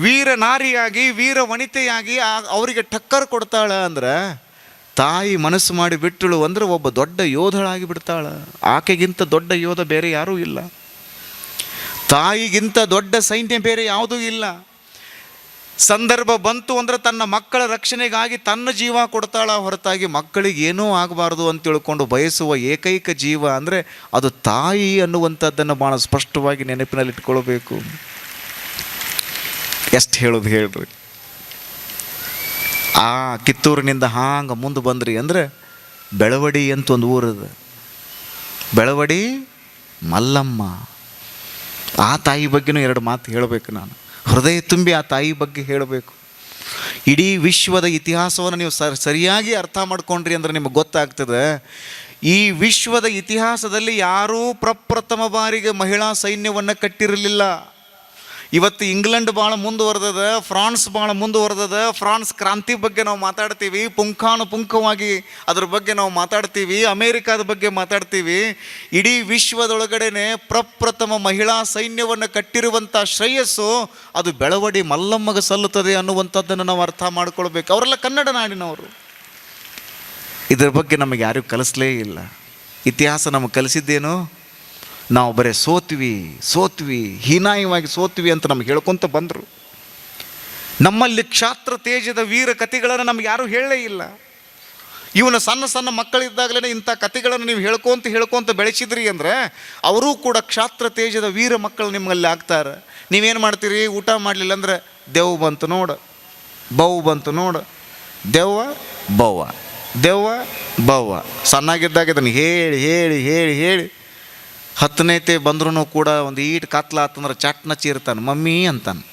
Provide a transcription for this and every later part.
ವೀರ ನಾರಿಯಾಗಿ ವೀರ ವನಿತೆಯಾಗಿ ಅವರಿಗೆ ಟಕ್ಕರ್ ಕೊಡ್ತಾಳ ಅಂದ್ರೆ ತಾಯಿ ಮನಸ್ಸು ಮಾಡಿ ಬಿಟ್ಟಳು ಅಂದ್ರೆ ಒಬ್ಬ ದೊಡ್ಡ ಯೋಧಳಾಗಿ ಬಿಡ್ತಾಳ. ಆಕೆಗಿಂತ ದೊಡ್ಡ ಯೋಧ ಬೇರೆ ಯಾರೂ ಇಲ್ಲ. ತಾಯಿಗಿಂತ ದೊಡ್ಡ ಸೈನ್ಯ ಬೇರೆ ಯಾವುದೂ ಇಲ್ಲ. ಸಂದರ್ಭ ಬಂತು ಅಂದರೆ ತನ್ನ ಮಕ್ಕಳ ರಕ್ಷಣೆಗಾಗಿ ತನ್ನ ಜೀವ ಕೊಡ್ತಾಳ ಹೊರತಾಗಿ ಮಕ್ಕಳಿಗೆ ಏನೂ ಆಗಬಾರ್ದು ಅಂತ ತಿಳ್ಕೊಂಡು ಬಯಸುವ ಏಕೈಕ ಜೀವ ಅಂದರೆ ಅದು ತಾಯಿ ಅನ್ನುವಂಥದ್ದನ್ನು ಭಾಳ ಸ್ಪಷ್ಟವಾಗಿ ನೆನಪಿನಲ್ಲಿಟ್ಕೊಳ್ಬೇಕು. ಎಷ್ಟು ಹೇಳೋದು ಹೇಳ್ರಿ. ಆ ಕಿತ್ತೂರಿನಿಂದ ಹಾಂಗೆ ಮುಂದೆ ಬಂದ್ರಿ ಅಂದರೆ ಬೆಳವಡಿ ಅಂತ ಒಂದು ಊರದ, ಬೆಳವಡಿ ಮಲ್ಲಮ್ಮ. ಆ ತಾಯಿ ಬಗ್ಗೆನೂ ಎರಡು ಮಾತು ಹೇಳಬೇಕು. ನಾನು ಹೃದಯ ತುಂಬಿ ಆ ತಾಯಿ ಬಗ್ಗೆ ಹೇಳಬೇಕು. ಇಡೀ ವಿಶ್ವದ ಇತಿಹಾಸವನ್ನು ನೀವು ಸರಿಯಾಗಿ ಅರ್ಥ ಮಾಡ್ಕೊಂಡ್ರಿ ಅಂದರೆ ನಿಮಗೆ ಗೊತ್ತಾಗ್ತದೆ, ಈ ವಿಶ್ವದ ಇತಿಹಾಸದಲ್ಲಿ ಯಾರೂ ಪ್ರಪ್ರಥಮ ಬಾರಿಗೆ ಮಹಿಳಾ ಸೈನ್ಯವನ್ನು ಕಟ್ಟಿರಲಿಲ್ಲ. ಇವತ್ತು ಇಂಗ್ಲೆಂಡ್ ಭಾಳ ಮುಂದುವರೆದದ, ಫ್ರಾನ್ಸ್ ಭಾಳ ಮುಂದುವರೆದದ. ಫ್ರಾನ್ಸ್ ಕ್ರಾಂತಿ ಬಗ್ಗೆ ನಾವು ಮಾತಾಡ್ತೀವಿ, ಪುಂಖಾನುಪುಂಖವಾಗಿ ಅದ್ರ ಬಗ್ಗೆ ನಾವು ಮಾತಾಡ್ತೀವಿ, ಅಮೇರಿಕಾದ ಬಗ್ಗೆ ಮಾತಾಡ್ತೀವಿ. ಇಡೀ ವಿಶ್ವದೊಳಗಡೆ ಪ್ರಪ್ರಥಮ ಮಹಿಳಾ ಸೈನ್ಯವನ್ನು ಕಟ್ಟಿರುವಂಥ ಶ್ರೇಯಸ್ಸು ಅದು ಬೆಳವಡಿ ಮಲ್ಲಮ್ಮಗೆ ಸಲ್ಲುತ್ತದೆ ಅನ್ನುವಂಥದ್ದನ್ನು ನಾವು ಅರ್ಥ ಮಾಡ್ಕೊಳ್ಬೇಕು. ಅವರೆಲ್ಲ ಕನ್ನಡ ನಾಡಿನವರು. ಇದ್ರ ಬಗ್ಗೆ ನಮಗೆ ಯಾರೂ ಕಲಿಸ್ಲೇ ಇಲ್ಲ. ಇತಿಹಾಸ ನಮಗೆ ಕಲಿಸಿದ್ದೇನು, ನಾವು ಬರೀ ಸೋತ್ವಿ ಹೀನಾಯವಾಗಿ ಸೋತ್ವಿ ಅಂತ ನಮ್ಗೆ ಹೇಳ್ಕೊತ ಬಂದರು. ನಮ್ಮಲ್ಲಿ ಕ್ಷಾತ್ರ ತೇಜದ ವೀರ ಕಥೆಗಳನ್ನು ನಮ್ಗೆ ಯಾರೂ ಹೇಳಲೇ ಇಲ್ಲ. ಇವನು ಸಣ್ಣ ಸಣ್ಣ ಮಕ್ಕಳಿದ್ದಾಗಲೇ ಇಂಥ ಕಥೆಗಳನ್ನು ನೀವು ಹೇಳ್ಕೊತ ಬೆಳೆಸಿದ್ರಿ ಅಂದರೆ ಅವರೂ ಕೂಡ ಕ್ಷಾತ್ರ ತೇಜದ ವೀರ ಮಕ್ಕಳು ನಿಮ್ಮಲ್ಲಿ ಆಗ್ತಾರೆ. ನೀವೇನು ಮಾಡ್ತೀರಿ, ಊಟ ಮಾಡಲಿಲ್ಲ ಅಂದರೆ ದೆವ್ವ ಬಂತು ನೋಡು, ಬವ್ವ ಬಂತು ನೋಡು, ದೆವ್ವ ಬವ್ವ, ದೆವ್ವ ಬವ್ವ. ಸಣ್ಣಾಗಿದ್ದಾಗ ಇದನ್ನು ಹೇಳಿ ಹೇಳಿ ಹೇಳಿ ಹೇಳಿ 10ನೇತೆ ಬಂದ್ರೂ ಕೂಡ ಒಂದು ಈಟ್ ಕತ್ಲಾತಂದ್ರೆ ಚಟ್ನ ಚೀರ್ತಾನೆ, ಮಮ್ಮಿ ಅಂತಾನೆ,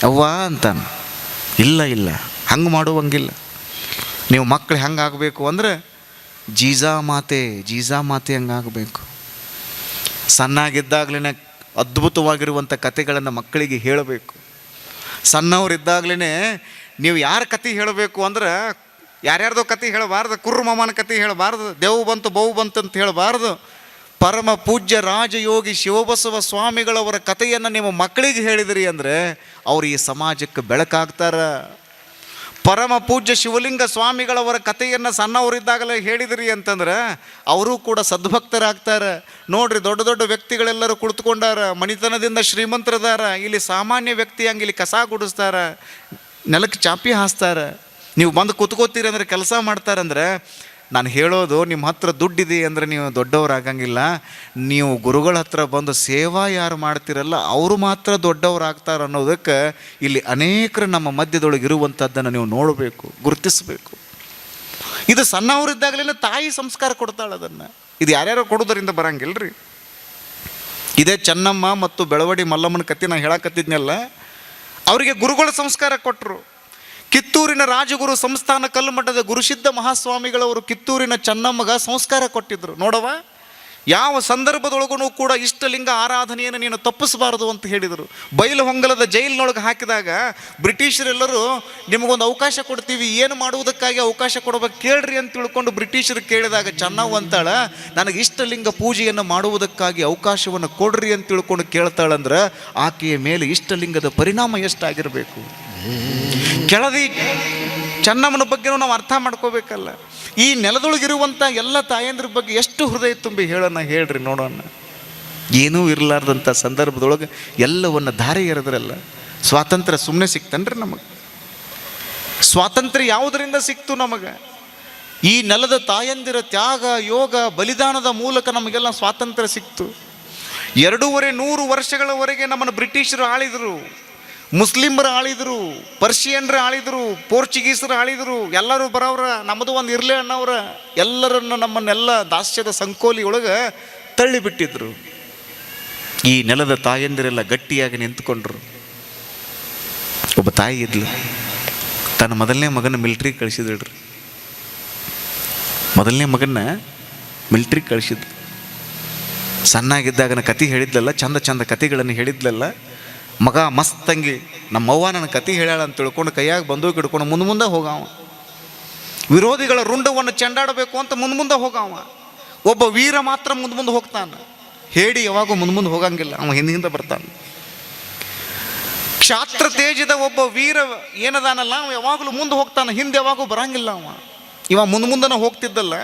ಅವ್ವ ಅಂತಾನೆ. ಇಲ್ಲ ಹಂಗೆ ಮಾಡುವಂಗಿಲ್ಲ. ನೀವು ಮಕ್ಕಳು ಹೆಂಗೆ ಆಗಬೇಕು ಅಂದರೆ ಜೀಜಾ ಮಾತೆ ಹಂಗಾಗಬೇಕು. ಸಣ್ಣಾಗಿದ್ದಾಗಲೇ ಅದ್ಭುತವಾಗಿರುವಂಥ ಕಥೆಗಳನ್ನು ಮಕ್ಕಳಿಗೆ ಹೇಳಬೇಕು. ಸಣ್ಣವರಿದ್ದಾಗಲೇ ನೀವು ಯಾರ ಕತೆ ಹೇಳಬೇಕು ಅಂದ್ರೆ ಯಾರ್ಯಾರ್ದೋ ಕತೆ ಹೇಳಬಾರ್ದು, ಕುರ್ರಮ್ಮನ ಕತೆ ಹೇಳಬಾರ್ದು, ದೆವ್ವ ಬಂತು ಬವ್ವ ಬಂತು ಅಂತ ಹೇಳಬಾರ್ದು. ಪರಮ ಪೂಜ್ಯ ರಾಜಯೋಗಿ ಶಿವಬಸವ ಸ್ವಾಮಿಗಳವರ ಕಥೆಯನ್ನು ನೀವು ಮಕ್ಕಳಿಗೆ ಹೇಳಿದಿರಿ ಅಂದರೆ ಅವರು ಈ ಸಮಾಜಕ್ಕೆ ಬೆಳಕಾಗ್ತಾರೆ. ಪರಮ ಪೂಜ್ಯ ಶಿವಲಿಂಗ ಸ್ವಾಮಿಗಳವರ ಕಥೆಯನ್ನು ಸಣ್ಣವರಿದ್ದಾಗಲೇ ಹೇಳಿದಿರಿ ಅಂತಂದ್ರೆ ಅವರೂ ಕೂಡ ಸದ್ಭಕ್ತರಾಗ್ತಾರೆ. ನೋಡ್ರಿ, ದೊಡ್ಡ ದೊಡ್ಡ ವ್ಯಕ್ತಿಗಳೆಲ್ಲರೂ ಕುಳಿತುಕೊಂಡಾರ, ಮಣಿತನದಿಂದ ಶ್ರೀಮಂತರದಾರ. ಇಲ್ಲಿ ಸಾಮಾನ್ಯ ವ್ಯಕ್ತಿ ಹಂಗೆ ಇಲ್ಲಿ ಕಸ ಗುಡಿಸ್ತಾರ, ನೆಲಕ್ಕೆ ಚಾಪಿ ಹಾಸ್ತಾರೆ. ನೀವು ಬಂದು ಕೂತ್ಕೋತೀರಿ ಅಂದರೆ ಕೆಲಸ ಮಾಡ್ತಾರಂದ್ರೆ ನಾನು ಹೇಳೋದು, ನಿಮ್ಮ ಹತ್ರ ದುಡ್ಡಿದೆ ಅಂದರೆ ನೀವು ದೊಡ್ಡವರಾಗಂಗಿಲ್ಲ. ನೀವು ಗುರುಗಳ ಹತ್ರ ಬಂದು ಸೇವಾ ಯಾರು ಮಾಡ್ತಿರಲ್ಲ ಅವರು ಮಾತ್ರ ದೊಡ್ಡವರಾಗ್ತಾರೆ ಅನ್ನೋದಕ್ಕೆ ಇಲ್ಲಿ ಅನೇಕರು ನಮ್ಮ ಮಧ್ಯದೊಳಗೆ ಇರುವಂಥದ್ದನ್ನು ನೀವು ನೋಡಬೇಕು, ಗುರುತಿಸಬೇಕು. ಇದು ಸಣ್ಣವರಿದ್ದಾಗಲೇ ತಾಯಿ ಸಂಸ್ಕಾರ ಕೊಡ್ತಾಳೆ. ಅದನ್ನು ಇದು ಯಾರ್ಯಾರೋ ಕೊಡೋದರಿಂದ ಬರಂಗಿಲ್ಲ ರೀ. ಇದೇ ಚೆನ್ನಮ್ಮ ಮತ್ತು ಬೆಳವಡಿ ಮಲ್ಲಮ್ಮನ ಕತೆ ನಾನು ಹೇಳಕತ್ತಿದ್ನಲ್ಲ, ಅವರಿಗೆ ಗುರುಗಳ ಸಂಸ್ಕಾರ ಕೊಟ್ಟರು. ಕಿತ್ತೂರಿನ ರಾಜಗುರು ಸಂಸ್ಥಾನ ಕಲ್ಲುಮಠದ ಗುರುಸಿದ್ಧ ಮಹಾಸ್ವಾಮಿಗಳವರು ಕಿತ್ತೂರಿನ ಚೆನ್ನಮ್ಮಗ ಸಂಸ್ಕಾರ ಕೊಟ್ಟಿದ್ದರು. ನೋಡವ, ಯಾವ ಸಂದರ್ಭದೊಳಗೂ ಕೂಡ ಇಷ್ಟಲಿಂಗ ಆರಾಧನೆಯನ್ನು ನೀನು ತಪ್ಪಿಸಬಾರದು ಅಂತ ಹೇಳಿದರು. ಬಯಲು ಹೊಂಗಲದ ಜೈಲಿನೊಳಗೆ ಹಾಕಿದಾಗ ಬ್ರಿಟಿಷರೆಲ್ಲರೂ ನಿಮಗೊಂದು ಅವಕಾಶ ಕೊಡ್ತೀವಿ, ಏನು ಮಾಡುವುದಕ್ಕಾಗಿ ಅವಕಾಶ ಕೊಡಬೇಕು ಕೇಳ್ರಿ ಅಂತ ತಿಳ್ಕೊಂಡು ಬ್ರಿಟಿಷರು ಕೇಳಿದಾಗ ಚೆನ್ನವ್ವ ಅಂತಾಳ, ನನಗೆ ಇಷ್ಟಲಿಂಗ ಪೂಜೆಯನ್ನು ಮಾಡುವುದಕ್ಕಾಗಿ ಅವಕಾಶವನ್ನು ಕೊಡ್ರಿ ಅಂತ ತಿಳ್ಕೊಂಡು ಕೇಳ್ತಾಳಂದ್ರೆ ಆಕೆಯ ಮೇಲೆ ಇಷ್ಟಲಿಂಗದ ಪರಿಣಾಮ ಎಷ್ಟಾಗಿರಬೇಕು. ಕೆಳದಿ ಚೆನ್ನಮ್ಮನ ಬಗ್ಗೆನೂ ನಾವು ಅರ್ಥ ಮಾಡ್ಕೋಬೇಕಲ್ಲ. ಈ ನೆಲದೊಳಗಿರುವಂಥ ಎಲ್ಲ ತಾಯಂದ್ರ ಬಗ್ಗೆ ಎಷ್ಟು ಹೃದಯ ತುಂಬಿ ಹೇಳೋಣ, ಹೇಳ್ರಿ ನೋಡೋಣ. ಏನೂ ಇರಲಾರ್ದಂಥ ಸಂದರ್ಭದೊಳಗೆ ಎಲ್ಲವನ್ನು ಧಾರೆ ಎರೆದ್ರಲ್ಲ. ಸ್ವಾತಂತ್ರ್ಯ ಸುಮ್ಮನೆ ಸಿಕ್ತನ್ರಿ ನಮಗೆ? ಸ್ವಾತಂತ್ರ್ಯ ಯಾವುದರಿಂದ ಸಿಕ್ತು ನಮಗೆ? ಈ ನೆಲದ ತಾಯಂದಿರ ತ್ಯಾಗ, ಯೋಗ, ಬಲಿದಾನದ ಮೂಲಕ ನಮಗೆಲ್ಲ ಸ್ವಾತಂತ್ರ್ಯ ಸಿಕ್ತು. 250 ವರ್ಷಗಳವರೆಗೆ ನಮ್ಮನ್ನು ಬ್ರಿಟಿಷರು ಆಳಿದರು, ಮುಸ್ಲಿಮರು ಆಳಿದರು, ಪರ್ಷಿಯನ್ರು ಆಳಿದರು, ಪೋರ್ಚುಗೀಸರು ಆಳಿದರು. ಎಲ್ಲರೂ ಬರೋವ್ರ, ನಮ್ಮದು ಒಂದು ಇರಲೇ ಅನ್ನೋರ. ಎಲ್ಲರನ್ನು ನಮ್ಮನ್ನೆಲ್ಲ ದಾಸ್ಯದ ಸಂಕೋಲಿಯೊಳಗೆ ತಳ್ಳಿಬಿಟ್ಟಿದ್ರು. ಈ ನೆಲದ ತಾಯಂದಿರೆಲ್ಲ ಗಟ್ಟಿಯಾಗಿ ನಿಂತ್ಕೊಂಡ್ರು. ಒಬ್ಬ ತಾಯಿ ಇದ್ಲು, ತನ್ನ ಮೊದಲನೇ ಮಗನ ಮಿಲ್ಟ್ರಿಗೆ ಕಳಿಸಿದ್ರಿ. ಮೊದಲನೇ ಮಗನ್ನ ಮಿಲ್ಟ್ರಿಗೆ ಕಳಿಸಿದ್ರು. ಸಣ್ಣಾಗಿದ್ದಾಗನ ಕತೆ ಹೇಳಿದ್ಲಲ್ಲ, ಚಂದ ಕತೆಗಳನ್ನು ಹೇಳಿದ್ಲಲ್ಲ. ಮಗ ಮಸ್ತಂಗಿ ನಮ್ಮವ್ವ ನನ್ನ ಕತೆ ಹೇಳ್ಯಾಳ ಅಂತ ತಿಳ್ಕೊಂಡು ಕೈಯಾಗ ಬಂದೂಕ್ ಹಿಡ್ಕೊಂಡು ಮುಂದೆ ಹೋಗವ. ವಿರೋಧಿಗಳ ರುಂಡವನ್ನು ಚೆಂಡಾಡಬೇಕು ಅಂತ ಮುಂದೆ ಹೋಗವ. ಒಬ್ಬ ವೀರ ಮಾತ್ರ ಮುಂದೆ ಹೋಗ್ತಾನೆ. ಹೇಳಿ ಯಾವಾಗೂ ಮುಂದೆ ಹೋಗಂಗಿಲ್ಲ, ಅವ ಹಿಂದೆ ಬರ್ತಾನೆ. ಕ್ಷಾತ್ರ ತೇಜದ ಒಬ್ಬ ವೀರ ಏನದಾನಲ್ಲ ಅವ ಯಾವಾಗಲೂ ಮುಂದೆ ಹೋಗ್ತಾನೆ, ಹಿಂದೆ ಯಾವಾಗೂ ಬರಂಗಿಲ್ಲ ಇವ ಮುಂದೆ ಹೋಗ್ತಿದ್ದಲ್ಲ.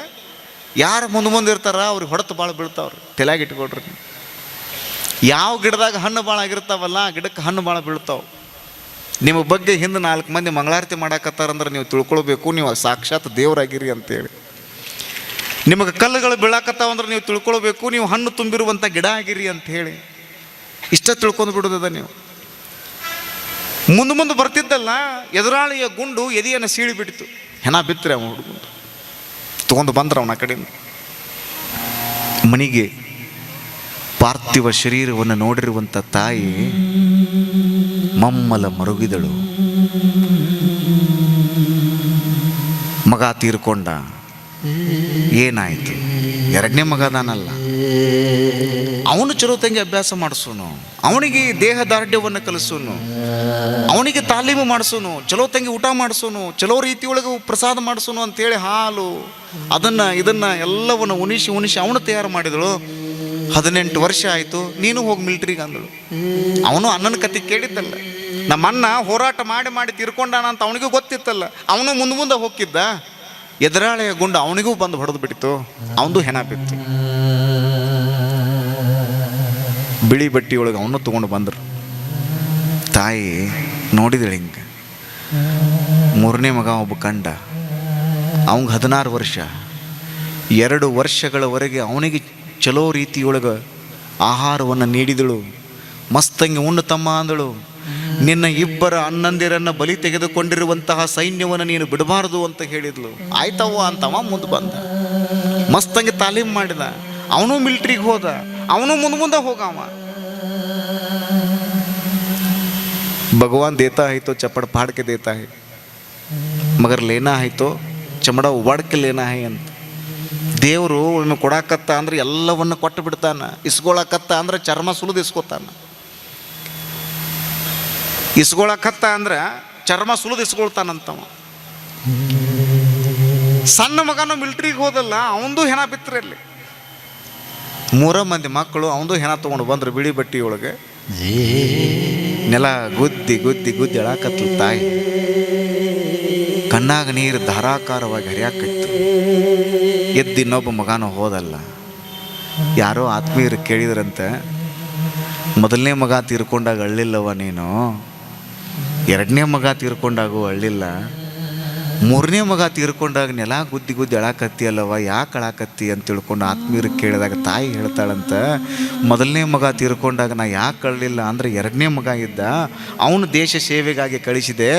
ಯಾರು ಮುಂದೆ ಇರ್ತಾರ ಅವ್ರಿಗೆ ಹೊಡೆತು ಭಾಳ ಬೀಳ್ತಾವ್ರಿ. ತಲೆಯಾಗಿ ಇಟ್ಕೊಳ್ರಿ. ಯಾವ ಗಿಡದಾಗ ಹಣ್ಣು ಭಾಳ ಆಗಿರ್ತಾವಲ್ಲ ಆ ಗಿಡಕ್ಕೆ ಹಣ್ಣು ಭಾಳ ಬೀಳ್ತಾವೆ. ನಿಮ್ಮ ಬಗ್ಗೆ ಹಿಂದೆ 4 ಮಂದಿ ಮಂಗಳಾರತಿ ಮಾಡಾಕತ್ತಾರಂದ್ರೆ ನೀವು ತಿಳ್ಕೊಳ್ಬೇಕು ನೀವು ಸಾಕ್ಷಾತ್ ದೇವರಾಗಿರಿ ಅಂತೇಳಿ. ನಿಮಗೆ ಕಲ್ಲುಗಳು ಬೀಳಾಕತ್ತಾವಂದ್ರೆ ನೀವು ತಿಳ್ಕೊಳ್ಬೇಕು ನೀವು ಹಣ್ಣು ತುಂಬಿರುವಂಥ ಗಿಡ ಆಗಿರಿ ಅಂತ ಹೇಳಿ. ಇಷ್ಟ ತಿಳ್ಕೊಂಡು ಬಿಡೋದದ ನೀವು. ಮುಂದೆ ಬರ್ತಿದ್ದಲ್ಲ ಎದುರಾಳಿಯ ಗುಂಡು ಎದೆಯನ್ನು ಸೀಳಿ ಬಿಡ್ತು. ಹೆಣ ಬಿತ್ತರೆ ಅವನು ಹುಡುಗಂದು ತೊಗೊಂಡು ಬಂದ್ರೆ ಅವನ ಕಡೆಯಿಂದ ಮನೆಗೆ. ಪಾರ್ಥಿವ ಶರೀರವನ್ನು ನೋಡಿರುವಂಥ ತಾಯಿ ಮಮ್ಮಲ ಮರುಗಿದಳು. ಮಗ ತೀರ್ಕೊಂಡ. ಏನಾಯಿತು? 2ನೇ ಮಗ ಅದಾನಲ್ಲ, ಅವನು ಚಲೋ ತಂಗಿ ಅಭ್ಯಾಸ ಮಾಡಿಸೋನು, ಅವನಿಗೆ ದೇಹ ದಾರ್ಢ್ಯವನ್ನು ಕಲಿಸೋನು, ಅವನಿಗೆ ತಾಲೀಮು ಮಾಡಿಸೋನು, ಚಲೋ ತಂಗಿ ಊಟ ಮಾಡಿಸೋನು, ಚಲೋ ರೀತಿಯೊಳಗೆ ಪ್ರಸಾದ ಮಾಡಿಸೋನು ಅಂತೇಳಿ ಹಾಲು ಇದನ್ನು ಎಲ್ಲವನ್ನು ಉಣಿಸಿ ಅವನು ತಯಾರು ಮಾಡಿದಳು. 18 ವರ್ಷ ಆಯಿತು. ನೀನು ಹೋಗಿ ಮಿಲ್ಟ್ರಿಗೆ ಅಂದಳು. ಅವನು ಅಣ್ಣನ ಕತೆ ಕೇಳಿದ್ದಲ್ಲ. ನಮ್ಮ ಅಣ್ಣ ಹೋರಾಟ ಮಾಡಿ ತೀರ್ಕೊಂಡಾನ ಅಂತ ಅವನಿಗೂ ಗೊತ್ತಿತ್ತಲ್ಲ. ಅವನು ಮುಂದೆ ಹೋಗಿದ್ದ. ಎದುರಾಳೆಯ ಗುಂಡು ಅವನಿಗೂ ಬಂದು ಹೊಡೆದು ಬಿಟ್ಟಿತ್ತು. ಅವನದು ಹೆಣ ಬಿತ್ತು. ಬಿಳಿ ಬಟ್ಟೆಯೊಳಗೆ ಅವನು ತೊಗೊಂಡು ಬಂದರು. ತಾಯಿ ನೋಡಿದಳು ಹಿಂಗೆ. 3ನೇ ಮಗ ಒಬ್ಬ ಕಂಡ. ಅವಂಗೆ 16 ವರ್ಷ. 2 ವರ್ಷಗಳವರೆಗೆ ಅವನಿಗೆ ಚಲೋ ರೀತಿಯೊಳಗೆ ಆಹಾರವನ್ನು ನೀಡಿದಳು. ಮಸ್ತಂಗಿ ಉಣ್ಣು ತಮ್ಮ ಅಂದಳು. ನಿನ್ನ 2 ಅಣ್ಣಂದಿರನ್ನು ಬಲಿ ತೆಗೆದುಕೊಂಡಿರುವಂತಹ ಸೈನ್ಯವನ್ನು ನೀನು ಬಿಡಬಾರದು ಅಂತ ಹೇಳಿದ್ಲು. ಆಯ್ತವ್ವ ಅಂತವ ಮುಂದೆ ಬಂದ. ಮಸ್ತಂಗಿ ತಾಲೀಮ್ ಮಾಡಿದ. ಅವನು ಮಿಲ್ಟ್ರಿಗೆ ಹೋದ. ಅವನು ಮುಂದೆ ಹೋಗವ. भगवान देता है तो चपड़ फाड़ के देता है, मगर लेना है तो ಚಮಡ ಒಡ್ के लेना है ಅಂತ. ದೇವರು ಅವನು ಕೊಡಾಕತ್ತ ಅಂದ್ರೆ ಎಲ್ಲವನ್ನು ಕೊಟ್ಟು ಬಿಡ್ತಾನ. ಇಸ್ಕೊಳಕತ್ತ ಅಂದ್ರೆ ಚರ್ಮ ಸುಲಿದು ಇಸ್ಕೊತಾನ. ಇಸ್ಕೊಳಕತ್ತ ಅಂದ್ರೆ ಚರ್ಮ ಸುಲಿದು ಇಸ್ಕೊಳ್ತಾನಂತವ. ಸಣ್ಣ ಮಗನು ಮಿಲ್ಟ್ರಿಗೆ ಹೋದಲ್ಲ, ಅವನದು ಹೆಣ ಬಿತ್ತರಲ್ಲಿ. 3 ಮಂದಿ ಮಕ್ಕಳು ಅವನದು ಹೆಣ ತೊಗೊಂಡು ಬಂದರು. ಬಿಳಿ ಬಟ್ಟೆಯೊಳಗೆ ನೆಲ ಗುದ್ದಿ ಎಳಾಕತ್ಲು ತಾಯಿ. ಕಣ್ಣಾಗ ನೀರು ಧಾರಾಕಾರವಾಗಿ ಹರಿಯಾಕತ್ತು. ಇನ್ನೊಬ್ಬ ಮಗನೂ ಹೋದಲ್ಲ. ಯಾರೋ ಆತ್ಮೀಯರು ಕೇಳಿದ್ರಂತೆ, 1ನೇ ಮಗ ತೀರ್ಕೊಂಡಾಗ ಅಳ್ಳಿಲ್ಲವ ನೀನು, 2ನೇ ಮಗ ತೀರ್ಕೊಂಡಾಗೂ ಅಳ್ಳಿಲ್ಲ, 3ನೇ ಮಗ ತೀರ್ಕೊಂಡಾಗ ನೆಲ ಗುದ್ದಿ ಅಳಾಕತ್ತಿ ಅಲ್ಲವ, ಯಾಕೆ ಅಳಾಕತ್ತಿ ಅಂತ ತಿಳ್ಕೊಂಡು ಆತ್ಮೀಯರು ಕೇಳಿದಾಗ ತಾಯಿ ಹೇಳ್ತಾಳಂತ, 1ನೇ ಮಗ ತೀರ್ಕೊಂಡಾಗ ನಾ ಯಾಕೆ ಅಳ್ಳಿಲ್ಲ ಅಂದರೆ 2ನೇ ಮಗ ಇದ್ದ, ಅವನು ದೇಶ ಸೇವೆಗಾಗಿ ಕಳಿಸಿದೆ.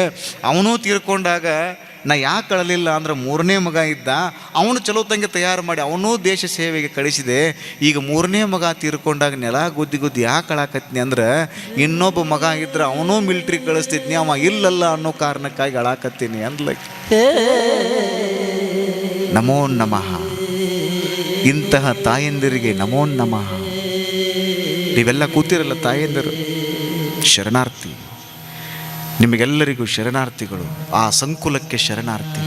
ಅವನು ತೀರ್ಕೊಂಡಾಗ ನಾ ಯಾಕೆ ಅಳಲಿಲ್ಲ ಅಂದ್ರೆ 3ನೇ ಮಗ ಇದ್ದ, ಅವನು ಚಲೋ ತಂಗಿ ತಯಾರು ಮಾಡಿ ಅವನೂ ದೇಶ ಸೇವೆಗೆ ಕಳಿಸಿದೆ. ಈಗ 3ನೇ ಮಗ ತೀರ್ಕೊಂಡಾಗ ನೆಲ ಗುದ್ದಿ ಯಾಕೆ ಅಳಾಕತ್ನಿ ಅಂದ್ರೆ ಇನ್ನೊಬ್ಬ ಮಗ ಇದ್ರೆ ಅವನೂ ಮಿಲ್ಟ್ರಿಗೆ ಕಳಿಸ್ತಿದ್ನಿ, ಅವ ಇಲ್ಲಲ್ಲ ಅನ್ನೋ ಕಾರಣಕ್ಕಾಗಿ ಅಳಾಕತ್ತೀನಿ ಅಂದ್ಲಕ್ಕೆ. ನಮೋ ನಮಃ. ಇಂತಹ ತಾಯಂದಿರಿಗೆ ನಮೋ ನಮಃ. ನೀವೆಲ್ಲ ಕೂತಿರಲ್ಲ ತಾಯಂದಿರು, ಶರಣಾರ್ಥಿ. ನಿಮಗೆಲ್ಲರಿಗೂ ಶರಣಾರ್ಥಿಗಳು. ಆ ಸಂಕುಲಕ್ಕೆ ಶರಣಾರ್ಥಿ.